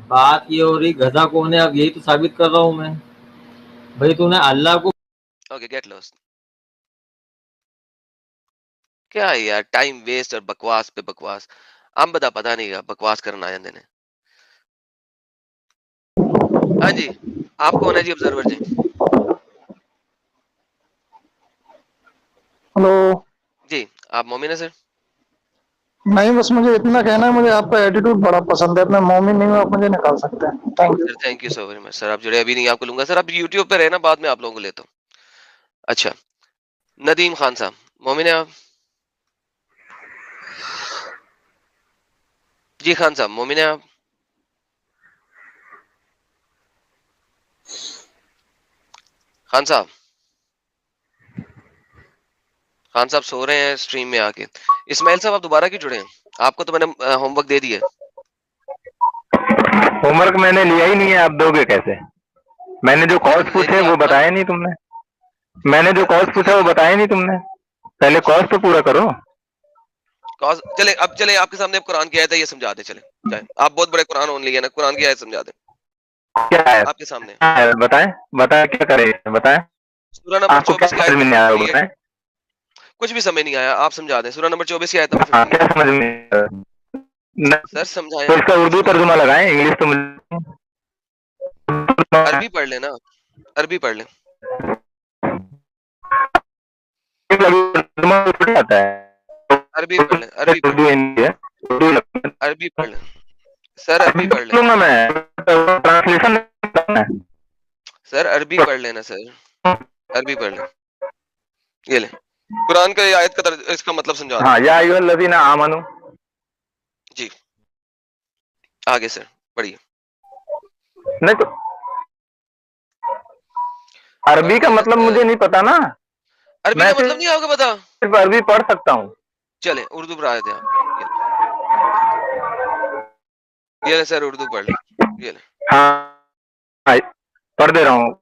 بات یہ ہو رہی گدھا کون ہے, اب یہی تو ثابت کر رہا ہوں میں بھائی. تو نے اللہ کو اوکے گیٹ لوسٹ. کیا یار ٹائم ویسٹ اور بکواس پہ بکواس. ہم بتا پتا نہیں گا بکواس کرنا آئندے نے. ہاں جی آپ کون ہے جی آبزرور جی؟ ہلو جی آپ مومن ہیں سر؟ نہیں, بس مجھے اتنا کہنا ہے, مجھے آپ کا ایٹیٹیوڈ بڑا پسند ہے. میں مومن نہیں ہوں, آپ مجھے نکال سکتے ہیں. Thank you sir thank you so very much sir. آپ جڑے ابھی نہیں آپ کو لوں گا سر, آپ یوٹیوب پہ رہے نا, بعد میں آپ لوگوں کو لیتا ہوں. اچھا ندیم خان صاحب مومن ہیں آپ؟ جی خان صاحب مومن ہیں آپ؟ خان صاحب خان صاحب سو رہے ہیں اسٹریم میں آ کے. اسماعیل صاحب آپ دوبارہ کیوں جڑے ہیں؟ آپ کو تو میں نے ہوم ورک دے دیا. ہوم ورک میں نے لیا ہی نہیں ہے, آپ دو گے کیسے؟ میں نے جو کالس پوچھے وہ بتایا نہیں تم نے. میں نے جو کالس پوچھا وہ بتایا نہیں تم نے. پہلے کالس تو پورا کرو. چلے اب چلے آپ کے سامنے قرآن کی آیت ہے یہ سمجھا دیں. چلے جائیں, آپ بہت بڑے قرآن اونلی ہے نا, قرآن کی آیت سمجھا دیں کیا ہے آپ کے سامنے. بتائیں بتائیں کیا کرے بتائیں. سورہ نمبر آپ کو 24 کی کیا آیت سمجھ میں نمبر نہیں آیا 15 وہ یہ بتائیں. کچھ بھی سمجھ نہیں آیا, آپ سمجھا دیں. سورہ نمبر 24 کی آیت نمبر ہاں 15 کیا سمجھ میں نہیں آیا؟ سر سمجھائیں. تو اس کا اردو ترجمہ لگائیں, انگلش تو عربی پڑھ لیں نا, عربی پڑھ لیں. آتا ہے عربی پڑھ لیں, عربی پڑھ اردو لیں, اردو عربی پڑھ لیں سر, عربی پڑھ لیں لوں گا میں ٹرانسلیشن. سر, عربی پڑھ لینا سر, عربی پڑھ لیں. یہ لیں قرآن کا یہ آیت کا اس کا مطلب سمجھا دیں. ہاں یا ایھا الذین آمنو. جی آگے سر پڑھیے. نہیں تو عربی کا مطلب مجھے نہیں پتا نا, عربی میں کا مطلب نہیں آپ کو پتا؟ صرف عربی پڑھ سکتا ہوں. چلیں اردو پڑھا دیتے ہیں آپ کو. یہ لیں سر اردو پڑھ لیں. یہ لیں ہاں پڑھ دے رہا ہوں.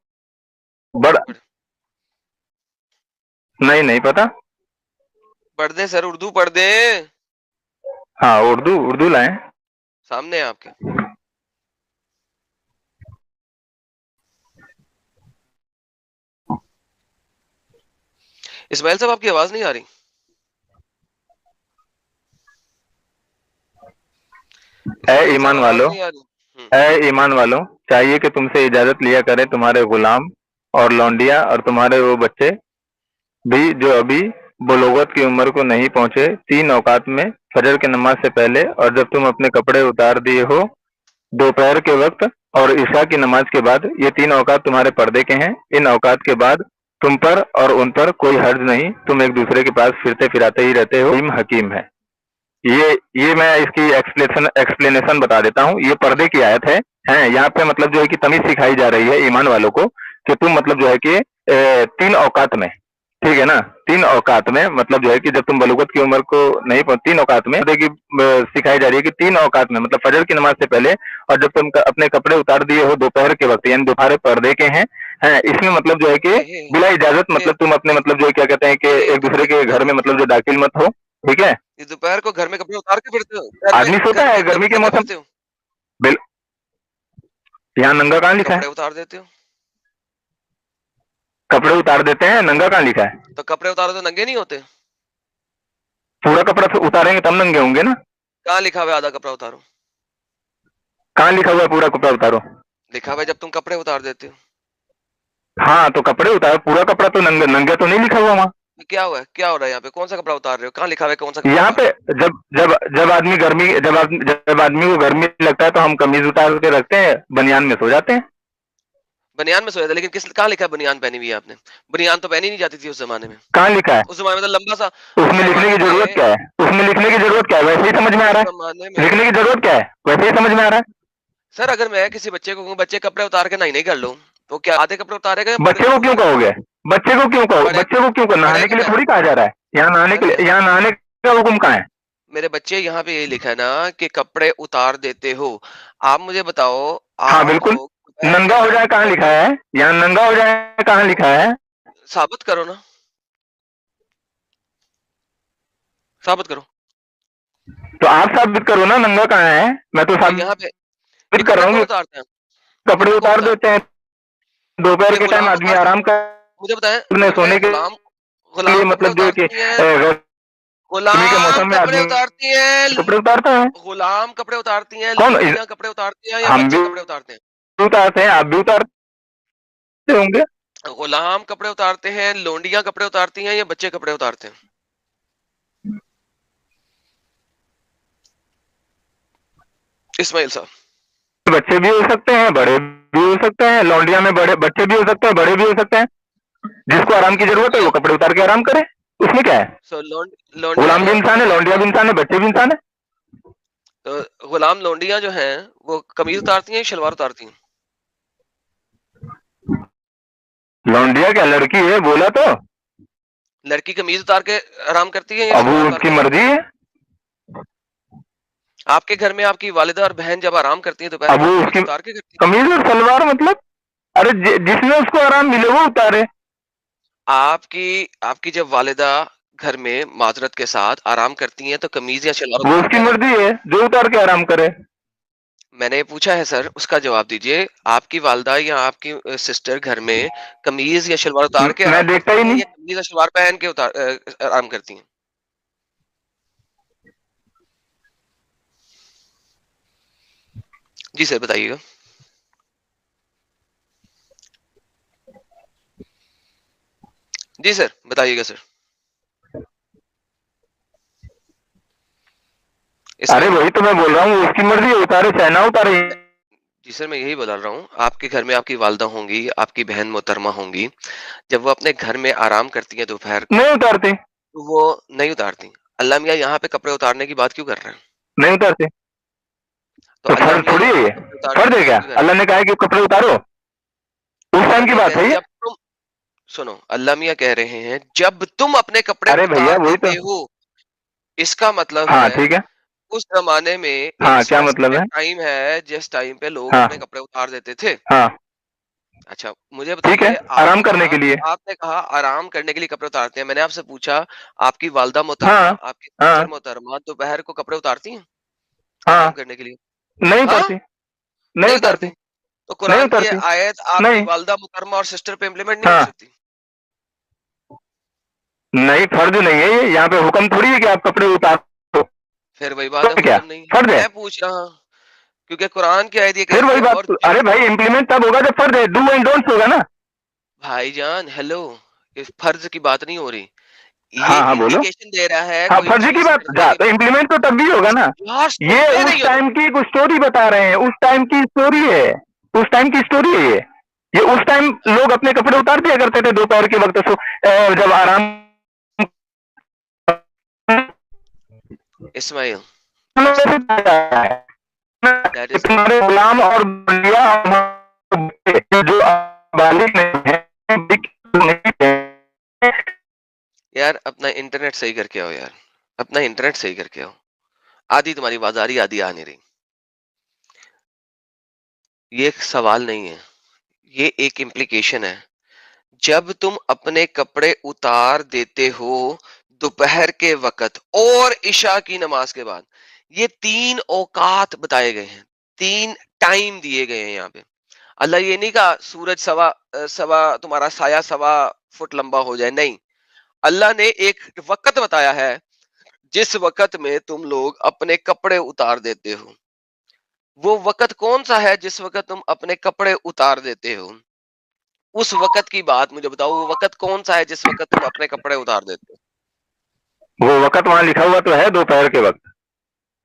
نہیں پتا. پڑھ دیں سر, اردو پڑھ دیں. ہاں اردو لائیں سامنے ہے آپ کے. اسماعیل صاحب آپ کی آواز نہیں آ رہی. اے ایمان والو, اے ایمان والو, چاہیے کہ تم سے اجازت لیا کرے تمہارے غلام اور لونڈیا اور تمہارے وہ بچے بھی جو ابھی بلوغت کی عمر کو نہیں پہنچے, 3 اوقات میں, فجر کی نماز سے پہلے اور جب تم اپنے کپڑے اتار دیے ہو, دوپہر کے وقت اور عشاء کی نماز کے بعد. یہ 3 اوقات تمہارے پردے کے ہیں. ان اوقات کے بعد تم پر اور ان پر کوئی حرج نہیں, تم ایک دوسرے کے پاس پھرتے پھراتے ہی رہتے ہو. حکیم ہے. یہ میں اس کی ایکسپلینیشن بتا دیتا ہوں. یہ پردے کی آیت ہے. یہاں پہ مطلب جو ہے کہ تمیز سکھائی جا رہی ہے ایمان والوں کو کہ تم مطلب جو ہے کہ 3 اوقات میں, ٹھیک ہے نا, 3 اوقات میں مطلب جو ہے کہ جب تم بلوغت کی عمر کو نہیں 3 اوقات میں سکھائی جا رہی ہے کہ 3 اوقات میں مطلب فجر کی نماز سے پہلے اور جب تم اپنے کپڑے اتار دیے ہو دوپہر کے وقت, یعنی دوپہر پردے کے ہیں. اس میں مطلب جو ہے کہ بلا اجازت مطلب تم اپنے مطلب جو کیا کہتے ہیں کہ ایک دوسرے کے گھر میں مطلب جو داخل مت ہو, ٹھیک ہے. یہ دوپہر کو گھر میں کپڑے اتار کے پھرتے ہو؟ آدمی سوتا ہے گرمی کے موسم. یہاں ننگا کہاں لکھا ہے؟ کپڑے اتار دیتے ہو؟ کپڑے اتار دیتے ہیں, ننگا کہاں لکھا ہے؟ تو کپڑے اتارو تو ننگے نہیں ہوتے؟ پورا کپڑا اتاریں گے تب ننگے ہوں گے نا. کہاں لکھا ہوا آدھا کپڑا اتارو؟ کہاں لکھا ہوا ہے پورا کپڑا اتارو؟ لکھا ہوا جب تم کپڑے اتار دیتے ہو. ہاں تو کپڑے اتارو, پورا کپڑا تو ننگے تو نہیں لکھا ہوا وہاں. کیا ہوا ہے, کیا ہو رہا ہے یہاں پہ؟ کون سا کپڑا اتار رہے ہو؟ کہاں لکھا ہوا ہے کون سا کپڑا؟ یہاں پہ جب آدمی گرمی جب آدمی کو گرمی لگتا ہے تو ہم قمیض اتار کے رکھتے ہیں, بنیان میں سو جاتے ہیں. बनियान में सोया था, लेकिन कहाँ लिखा है बनियान पहनी हुई है आपने? बनियान तो पहनी नहीं जाती थी उस जमाने में। कहाँ लिखा है? उस जमाने में तो लंबा सा, उसमें लिखने की जरूरत क्या है? उसमें लिखने की जरूरत क्या है? वैसे ही समझ में आ रहा है। लिखने की जरूरत क्या है? वैसे ही समझ में आ रहा है। सर अगर मैं किसी बच्चे को कहूँ बच्चे कपड़े उतार के नहीं कर लो, तो क्या आधे कपड़े उतारेगा? बच्चे को क्यों कहोगे? बच्चे को क्यों कहोगे? बच्चे को क्यों? नहाने के लिए थोड़ी कहा जा रहा है। यहाँ नहाने के लिए, यहाँ नहाने का हुक्म कहाँ है? मेरे बच्चे, यहाँ पे ये लिखा है ना कि कपड़े उतार देते हो। आप मुझे बताओ। हाँ बिल्कुल, नंगा हो जाए कहाँ लिखा है? यहाँ नंगा हो जाए कहाँ लिखा है? साबित करो ना, साबित करो। तो आप साबित करो ना, नंगा कहाँ है? मैं तो साबित कर रहा हूँ। उतारते हैं, कपड़े उतार देते हैं दोपहर के टाइम, आदमी आराम कर, मुझे बताएं, सोने के लिए, मतलब जो कि गुलाम के मौसम में कपड़े आदमी उतारती है, कपड़े उतारता है। गुलाम कपड़े उतारती हैं, कौन? लड़कियां कपड़े उतारती हैं या हम बच्चे भी कपड़े उतारते हैं? उतारते हैं, आप भी उतारते होंगे। गुलाम कपड़े उतारते हैं, लोंडियां कपड़े उतारती हैं या बच्चे कपड़े उतारते हैं? इस्माइल साहब, बच्चे भी हो सकते हैं, बड़े भी हो सकते हैं। लौंडिया में बड़े बच्चे भी हो सकते हैं, बड़े भी हो सकते हैं। जिसको आराम की जरूरत है वो कपड़े उतार के आराम करे, उसमें क्या है? गुलाम भी इंसान है, लौंडिया भी इंसान है, बच्चे भी इंसान है। तो गुलाम लौंडियां जो हैं वो कमीज उतारती हैं, शलवार उतारती हैं? लौंडिया क्या लड़की है? बोला तो। लड़की कमीज उतार के आराम करती है या अब वो उसकी मर्जी है। आपके घर में आपकी वालिदा और बहन जब आराम करती है तो अब वो उसकी उतार के करती है? कमीज और सलवार मतलब, अरे जिसमें उसको आराम मिले वो उतारे। आपकी जब वालिदा घर में माजरत के साथ आराम करती हैं तो कमीज या शलवार, वो उसकी मर्जी है, जो उतार के आराम करे। मैंने पूछा है सर, उसका जवाब दीजिए। आपकी वालिदा या आपकी सिस्टर घर में कमीज या शलवार उतार के मैं देखता ही नहीं। कमीज या शलवार पहन के आराम करती हैं? जी सर बताइएगा। जी सर बताइएगा सर। अरे वही तो मैं बोल रहा हूँ, उसकी मर्जी है, उतारे चाहे ना उतारे। जी सर मैं यही बता रहा हूँ, आपके घर में आपकी वालिदा होंगी, आपकी बहन मोहतरमा होंगी, जब वो अपने घर में आराम करती है दोपहर नहीं उतारती, तो वो नहीं उतारती। अल्लाह मियाँ यहाँ पे कपड़े उतारने की बात क्यों कर रहे हैं? नहीं उतारते तो फर्ज थोड़ी है ये, फर्ज है क्या? अल्लाह ने कहा है कि कपड़े उतारो, उस टाइम की बात है ये। सुनो, अल्लाह मियाँ कह रहे हैं जब तुम अपने कपड़े अरे भैया वही तो हो, इसका मतलब हाँ है ठीक है। उस जमाने में हाँ क्या मतलब है? टाइम है जिस टाइम पे लोग हाँ, अपने कपड़े उतार देते थे। हाँ अच्छा मुझे ठीक है, आराम करने के लिए। आपने कहा आराम करने के लिए कपड़े उतारते हैं। मैंने आपसे पूछा आपकी वालिदा मोहतरमा, हाँ, आपकी हाँ, मोहतरमा दोपहर को कपड़े उतारती हैं हाँ, आराम करने के लिए? नहीं उतारती, नहीं उतारती। तो कुरान की आयत आपकी वालिदा मोहतरमा और सिस्टर पे इम्प्लीमेंट नहीं हो सकती? नहीं फर्ज नहीं है ये, यहाँ पे हुक्म थोड़ी है कि आप कपड़े उतारो। फिर वही बात है, क्या नहीं फर्ज है? मैं पूछ रहा हूँ क्योंकि कुरान की आयत ये फिर वही बात। अरे भाई इम्प्लीमेंट तब होगा जब फर्ज है, डू एंड डोंट होगा ना भाईजान। हेलो, इस फर्ज की बात नहीं हो रही, हाँ हाँ बोलो। दे रहा है हाँ फर्ज की बात तो इम्प्लीमेंट तो तब भी होगा ना। ये उस टाइम की कुछ स्टोरी बता रहे हैं, उस टाइम की स्टोरी है, उस टाइम की स्टोरी है ये उस टाइम लोग अपने कपड़े उतार दिया करते थे दोपहर के वक्त, जब आराम। इस्माइल तुम्हारे गुलाम और जो बालिग नहीं है। यार अपना इंटरनेट सही करके आओ यार, अपना इंटरनेट सही करके आओ। आधी तुम्हारी आवाज आ रही, आधी आ नहीं रही। ये एक सवाल नहीं है, ये एक इम्प्लीकेशन है। जब तुम अपने कपड़े उतार देते हो दोपहर के वक्त और इशा की नमाज के बाद, ये 3 औकात बताए गए हैं, 3 टाइम दिए गए हैं यहाँ पे। अल्लाह ये नहीं कहा सूरज सवा तुम्हारा साया 1.25 फुट लंबा हो जाए, नहीं। अल्लाह ने एक वक्त बताया है जिस वक्त में तुम लोग अपने कपड़े उतार देते हो। वो वक्त कौन सा है जिस वक्त तुम अपने कपड़े उतार देते हो? उस वक्त की बात मुझे बताओ, वो वक्त कौन सा है जिस वक्त तुम अपने कपड़े उतार देते हो? वो वक्त वहां लिखा हुआ तो है, दोपहर के वक्त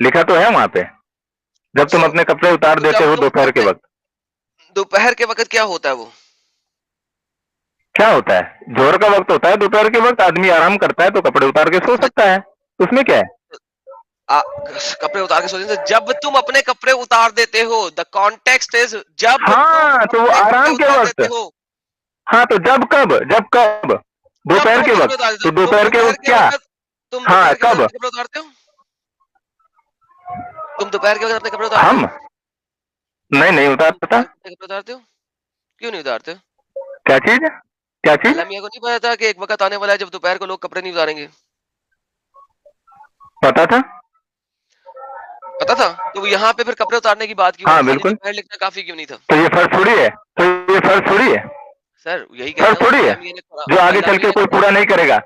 लिखा तो है वहां पे, जब तुम अपने कपड़े उतार देते हो दोपहर के वक्त। दोपहर के वक्त क्या होता है वो? क्या होता है? जोहर का वक्त होता है, दोपहर के वक्त आदमी आराम करता है तो कपड़े उतार के सो सकता है, उसमें क्या है? कपड़े उतार के सोचते हैं, जब तुम अपने कपड़े उतार देते हो, द कॉन्टेक्स्ट इज जब हाँ, तो वो आराम के वक्त। हाँ, तो जब कब दोपहर के वक्त, तो दोपहर के वक्त क्या? हाँ, कब? कपड़े उतारते हो? तुम दोपहर के वक्त अपने कपड़े उतारते हो? हम नहीं उतारता। कपड़े उतारते हो? क्यों नहीं उतारते? क्या चीज? अल्लाह मियां को नहीं पता था कि एक वक्त आने वाला है जब दोपहर को लोग कपड़े नहीं उतारेंगे? पता था। तो यहाँ पे फिर कपड़े उतारने की बात क्यों? हाँ, बिल्कुल। दोपहर लिखना काफी क्यों नहीं था? तो ये फर्ज थोड़ी है, सर यही फर्ज थोड़ी है। जो आगे चल के कोई पूरा नहीं करेगा,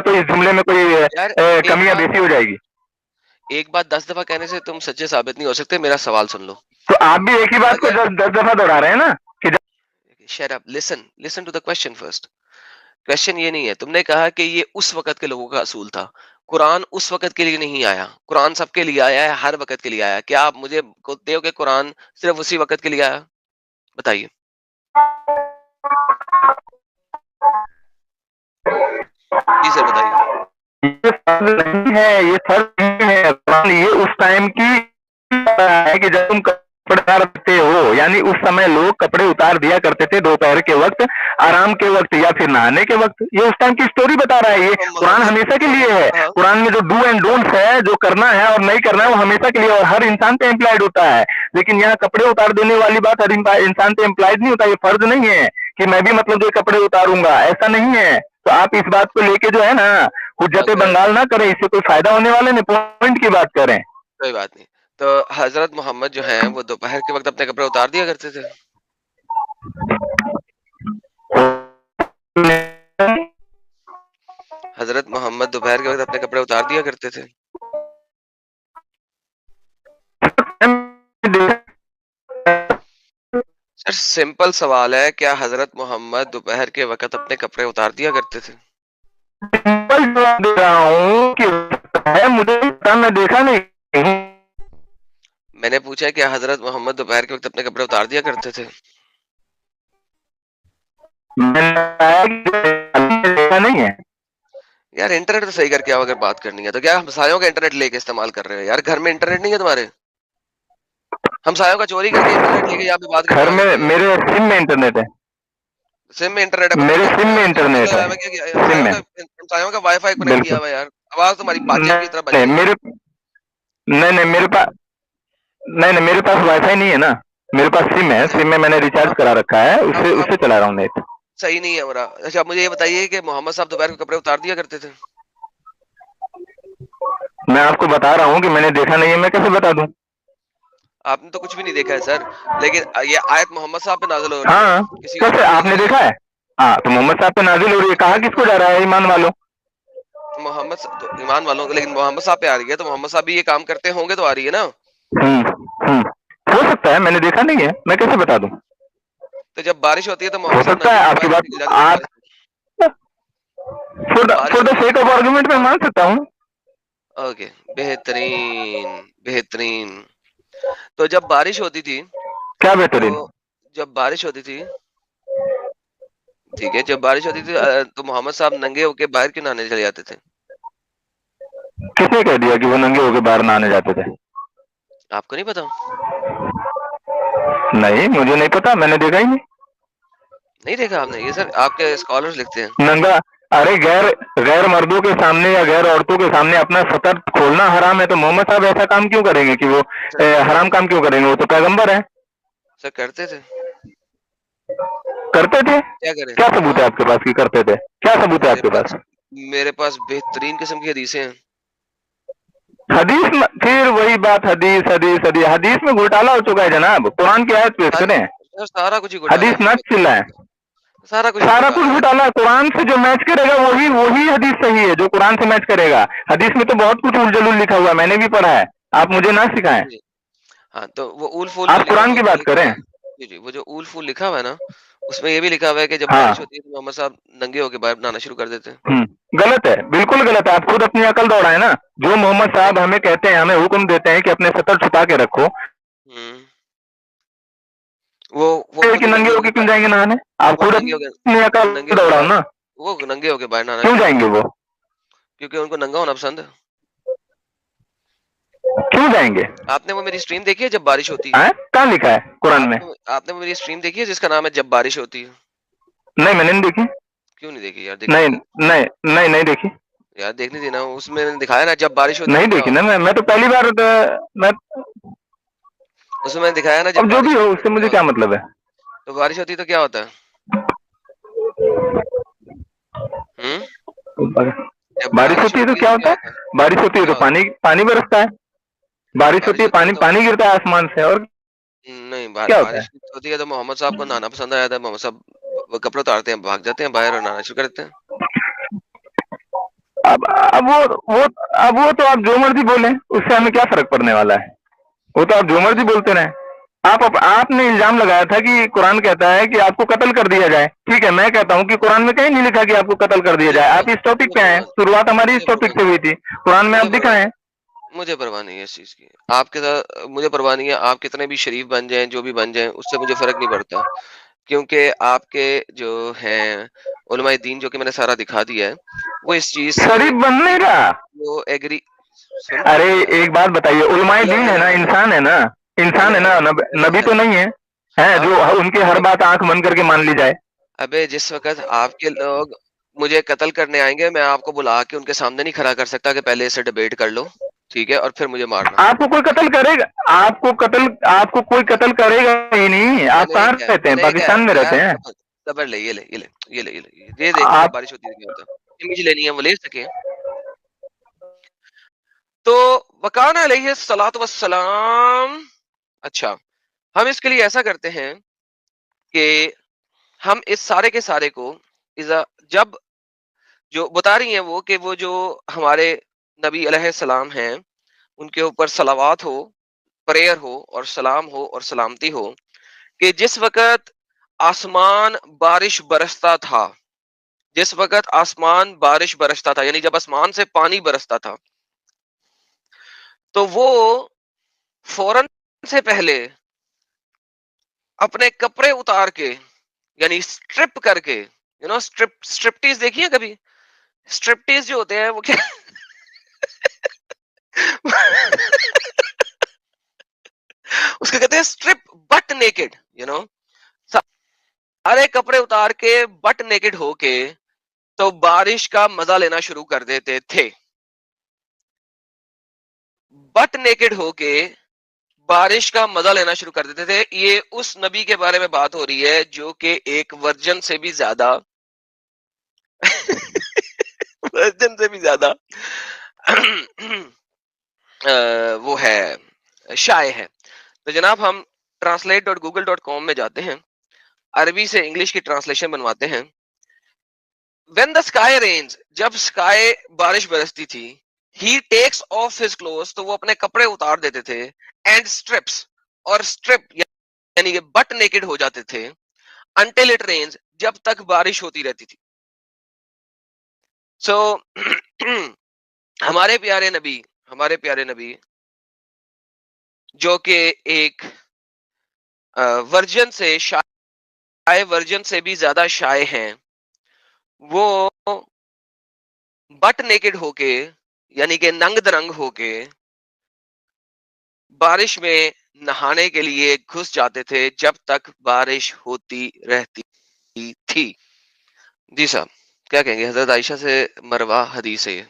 तो इस जुमले में कोई कमियां बेसी हो जाएगी। एक बात 10 दफा कहने से तुम सच्चे साबित नहीं हो सकते। मेरा सवाल सुन लो। तो आप भी एक ही बात को 10 दफा दोहरा रहे हैं ना कि shut up, listen to the question first. Question ये नहीं है, तुमने कहा कि ये उस वक्त के लोगों का असूल था। कुरान उस वक्त के लिए नहीं आया, कुरान सबके लिए आया है, हर वक्त के लिए आया। क्या आप मुझे कहते हो कि कुरान सिर्फ उसी वक्त के लिए आया? बताइए। जी सर बताइए। ये फर्ज नहीं है, ये फर्ज नहीं है। कुरान ये उस टाइम की है कि जब तुम कपड़े उतारते हो, यानी उस समय लोग कपड़े उतार दिया करते थे दोपहर के वक्त, आराम के वक्त या फिर नहाने के वक्त। ये उस टाइम की स्टोरी बता रहा है। ये कुरान हमेशा के लिए है। कुरान में जो डू एंड डोंट्स है, जो करना है और नहीं करना है, वो हमेशा के लिए और हर इंसान पे एम्प्लॉयड होता है। लेकिन यहाँ कपड़े उतार देने वाली बात हर इंसान पे एम्प्लॉयड नहीं होता। ये फर्ज नहीं है कि मैं भी मतलब जो कपड़े उतारूंगा, ऐसा नहीं है। तो आप इस बात को लेके जो है ना हुज्जत बंगाल ना करें, इससे कोई फायदा होने वाले नहीं। पॉइंट की बात करें। कोई बात नहीं। तो हजरत मोहम्मद जो है वो दोपहर के वक्त अपने कपड़े उतार दिया करते थे? हजरत मोहम्मद दोपहर के वक्त अपने कपड़े उतार दिया करते थे? सर सिंपल सवाल है, क्या हजरत मोहम्मद दोपहर के वक्त अपने कपड़े उतार दिया करते थे? सिंपल जवाब दे रहा हूँ कि मुझे पता, मैं देखा नहीं। मैंने पूछा क्या हजरत मोहम्मद दोपहर के वक्त अपने कपड़े उतार दिया करते थे? देखा नहीं है। यार इंटरनेट तो सही करके आओ अगर बात करनी है तो। क्या हमसायों का इंटरनेट लेके इस्तेमाल कर रहे हो? यार घर में इंटरनेट नहीं है तुम्हारे? हमसायों का चोरी करके इंटरनेट लेके यहाँ पे बात कर घर में मेरे सिम में इंटरनेट है। सिम में इंटरनेट है? मेरे सिम में इंटरनेट है। सिम में हमसायों का वाईफाई कनेक्ट किया हुआ है यार। आवाज तुम्हारी बातचीत की तरह बज रही है। नहीं मेरे पास वाईफाई नहीं है ना। मेरे पास सिम है। सिम में मैंने रिचार्ज करा रखा है, उससे चला रहा हूँ नेट। सही नहीं है मेरा। अच्छा मुझे ये बताइए कि मोहम्मद साहब दोपहर के कपड़े उतार दिया करते थे? मैं आपको बता रहा हूँ कि मैंने देखा नहीं है, मैं कैसे बता दूं? आपने तो कुछ भी नहीं देखा है सर। लेकिन ये आयत मोहम्मद साहब पे नाज़िल हो रही है। हाँ, कैसे आपने देखा है? हाँ, तो मोहम्मद साहब पे नाजिल हो रही है। कहा किसको जा रहा है? ईमान वालों। मोहम्मद तो ईमान वालों को, लेकिन मोहम्मद साहब पे आ रही है तो मोहम्मद साहब भी ये काम करते होंगे तो आ रही है ना? हो सकता है, मैंने देखा नहीं है, मैं कैसे बता दूं? तो जब बारिश होती है तो हो सकता है आपकी बात आप for the sake of argument में मान सकता हूँ। ओके, बेहतरीन। तो जब बारिश होती थी, क्या बेहतरीन? तो जब बारिश होती थी, ठीक है, जब बारिश होती थी तो मोहम्मद साहब नंगे होके बाहर क्यों नहाने चले जाते थे? किसने कह दिया कि वो नंगे होके बाहर नहाने जाते थे? आपको नहीं पता? नहीं, मुझे नहीं पता, मैंने देखा ही नहीं देखा आपने? ये सर आपके स्कॉलर्स लिखते हैं। नंगा, अरे गैर मर्दों के सामने या गैर औरतों के सामने अपना सतर खोलना हराम है, तो मोहम्मद साहब ऐसा काम क्यों करेंगे कि वो हराम काम क्यों करेंगे? वो तो पैगंबर है। सर करते थे। क्या करें? क्या सबूत है आपके पास कि करते थे? क्या सबूत है आपके पास? मेरे पास बेहतरीन किस्म की हदीसें हैं। हदीस में फिर वही बात, हदीस में घोटाला हो चुका है जनाब। कुरान की आयत पेश करें। सारा कुछ हदीस न चिल्ला है। सारा कुछ घोटाला। कुरान से जो मैच करेगा वही हदीस सही है, जो कुरान से मैच करेगा। हदीस में तो बहुत कुछ उलझुल लिखा हुआ है, मैंने भी पढ़ा है, आप मुझे ना सिखाएं। हाँ, तो वो उल फूल, आप कुरान की बात करें। जी, वो जो उल फूल लिखा हुआ है ना, उसमें ये भी लिखा हुआ है कि जब बारिश होती है तो मोहम्मद साहब नंगे होके बाहर नहाना शुरू कर देते हैं। गलत है, बिल्कुल गलत है। आप खुद अपनी अकल दौड़ाए ना। जो मोहम्मद साहब हमें कहते हैं, हमें हुक्म देते हैं कि अपने सतर छुपा के रखो, कि नंगे होके क्यों जाएंगे नहाने? आप खुद अपनी अकल दौड़ाओ ना। वो नंगे होके बाहर नहाना क्यों जाएंगे वो? क्योंकि उनको नंगा होना पसंद है। क्यों जाएंगे? आपने वो मेरी स्ट्रीम देखी है जब बारिश होती है? कहाँ लिखा है कुरान में? आपने वो मेरी स्ट्रीम देखी है जिसका नाम है जब बारिश होती है? नहीं, मैंने नहीं देखी। क्यों नहीं देखी यार? नहीं देखी यार, देखनी थी ना, उसमें मैंने दिखाया ना जब बारिश होती है। नहीं देखी ना, मैं तो पहली बार मैं उसमें मैंने दिखाया ना, अब जो भी हो उससे मुझे क्या मतलब है। तो बारिश होती तो क्या होता है? बारिश होती है तो क्या होता है? बारिश होती है तो पानी बरसता है। बारिश होती है, पानी गिरता है आसमान से। और नहीं, बारिश होती है तो मोहम्मद साहब को नहाना पसंद आया था। मोहम्मद साहब कपड़े उतारते हैं, भाग जाते हैं बाहर और नहाना शुरू करते हैं। अब वो तो आप जो मर्जी बोले, उससे हमें क्या फर्क पड़ने वाला है? वो तो आप जो मर्जी बोलते रहे। आपने इल्जाम लगाया था कि कुरान कहता है कि आपको कत्ल कर दिया जाए। ठीक है, मैं कहता हूँ कि कुरान में कहीं नहीं लिखा कि आपको कत्ल कर दिया जाए। आप इस टॉपिक पे आए, शुरुआत हमारी इस टॉपिक से हुई थी। कुरान में आप दिखाएं। मुझे परवाह नहीं है इस चीज की, आपके साथ मुझे परवाह नहीं है। आप कितने भी शरीफ बन जाएं, जो भी बन जाएं, उससे मुझे फर्क नहीं पड़ता, क्योंकि आपके जो हैं उलमाए दीन, जो कि मैंने सारा दिखा दिया है, वो इस चीज शरीफ बन नहीं रहा, वो एग्री। अरे एक बात बताइए, उलमाए दीन है ना, इंसान है ना, इंसान है ना, नबी तो नहीं है जो उनकी हर बात आंख बंद करके मान ली जाए। अबे जिस वक्त आपके लोग मुझे कत्ल करने आएंगे, मैं आपको बुला के उनके सामने नहीं खड़ा कर सकता कि पहले इससे डिबेट कर लो, ठीक है, और फिर मुझे मारना। आपको कोई कत्ल करेगा? आपको कोई कत्ल करेगा ही नहीं। आप कहाँ रहते हैं? पाकिस्तान में रहते हैं। सबर ले, ये देख बारिश होती है, क्या होता है, मुझे लेनी है, वो ले सके। तो वकाना अलैहि सलातु वस्सलाम। अच्छा, हम इसके लिए ऐसा करते हैं कि हम इस सारे के सारे को जब जो बता रही हैं वो जो हमारे नबी अलैहिस्सलाम हैं, उनके ऊपर सलावात हो, प्रेयर हो और सलाम हो और सलामती हो, कि जिस वक्त आसमान बारिश बरसता था, जिस वक्त आसमान बारिश बरसता था, यानी जब आसमान से पानी बरसता था, तो वो फौरन से पहले अपने कपड़े उतार के, यानी स्ट्रिप करके, स्ट्रिप्टीज देखी है कभी? स्ट्रिप्टीज जो होते हैं वो क्या उसको कहते हैं स्ट्रिप बट नेकेड, सारे कपड़े उतार के बट नेकेड होके तो बारिश का मजा लेना शुरू कर देते थे। बट नेकेड होके बारिश का मजा लेना शुरू कर देते थे। ये उस नबी के बारे में बात हो रही है जो कि एक वर्जन से भी ज्यादा वर्जन से भी ज्यादा वो है, शाये है। तो जनाब हम translate.google.com में जाते हैं, अरबी से इंग्लिश की ट्रांसलेशन बनवाते हैं। When the sky rains, जब स्काई बारिश बरसती थी, he takes off his clothes, तो वो अपने कपड़े उतार देते थे, and strips, और स्ट्रिप यानी कि बट नेकेड हो जाते थे, until it rains, जब तक बारिश होती रहती थी। So हमारे प्यारे नबी जो कि एक वर्जन से शाये वर्जन से भी ज्यादा शाये हैं, वो बट नेकेड होके, यानी कि नंग दरंग होके बारिश में नहाने के लिए घुस जाते थे जब तक बारिश होती रहती थी। जी साहब, क्या कहेंगे? हजरत आयशा से मरवा हदीस है,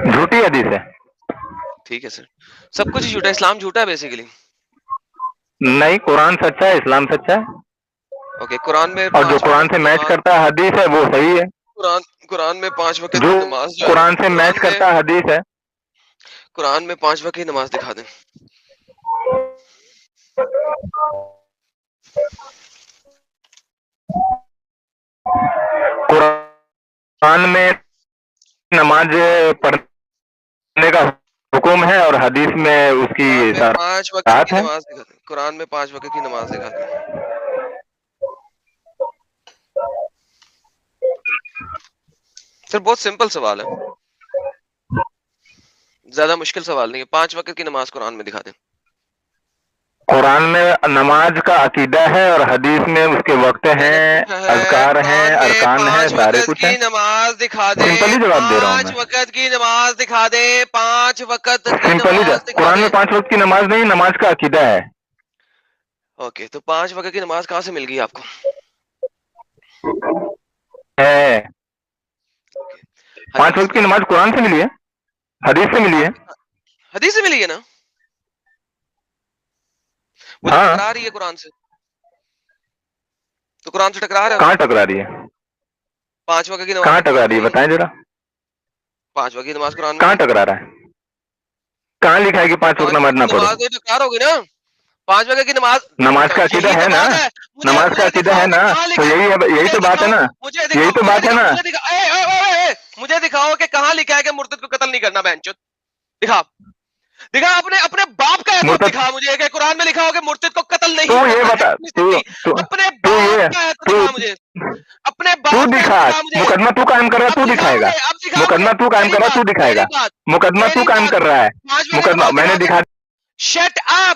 झूठी हदीस है। ठीक है सर, सब कुछ झूठा, इस्लाम झूठा है बेसिकली। नहीं, कुरान सच्चा है, इस्लाम सच्चा है। ओके, कुरान में और जो कुरान से मैच करता है हदीस है वो सही है। कुरान में 5 वक्त की नमाज, कुरान से मैच करता है हदीस है। कुरान में 5 वक्त की नमाज दिखा दें। कुरान में नमाज पढ़ने का हुक्म है और हदीस में उसकी 5 वक्त की नमाज दिखा दें। कुरान में 5 वक्त की नमाज दिखा दें। सर बहुत सिंपल सवाल है, ज्यादा मुश्किल सवाल नहीं है। 5 वक्त की नमाज कुरान में दिखा दें। कुरान में नमाज का अकीदा है और हदीस में उसके वक्त हैं, अज़कार हैं, अरकान हैं, सारे कुछ है। नमाज दिखा दे, सिंपल ही जवाब दे रहा हूँ 5 वक्त की नमाज दिखा दे, 5 वक्त की सिंपल ही नमाज दिखा कुरान दे। में 5 वक्त की नमाज नहीं, नमाज का अकीदा है। ओके, तो 5 वक्त की नमाज कहाँ से मिल गई आपको? है 5 वक्त की नमाज कुरान से मिली है, हदीस से मिली है। हदीस से मिली है ना? वो हाँ। टकरा रही है कुरान से, तो कुरान से टकरा रहा है। कहाँ टकरा रही है? 5 वक्त की नमाज कहाँ टकरा रही है बताएं जरा। 5 वक्त की नमाज कुरान में कहाँ टकरा रहा है? कहाँ लिखा है कि 5 वक्त नमाज ना पढ़ो? नमाज में टकरार होगी ना। 5 वक्त की नमाज का अकीदा है ना, नमाज का अकीदा है ना, तो यही तो बात है ना, यही तो बात है ना। मुझे दिखाओ कि कहाँ लिखा है कि मुर्तद को कत्ल नहीं करना। बहनचोद दिखा अपने बाप का आयत दिखा मुझे कि कुरान में लिखा हो कि मुर्तद को कत्ल नहीं करना। ये बता अपने बाप का आयत दिखा मुझे, अपने बाप तू दिखा। मुकदमा तू कायम कर रहा है, तू दिखाएगा। मुकदमा तू कायम कर रहा है, तू दिखाएगा। मुकदमा तू कायम कर रहा है, मुकदमा मैंने दिखा। Shut up.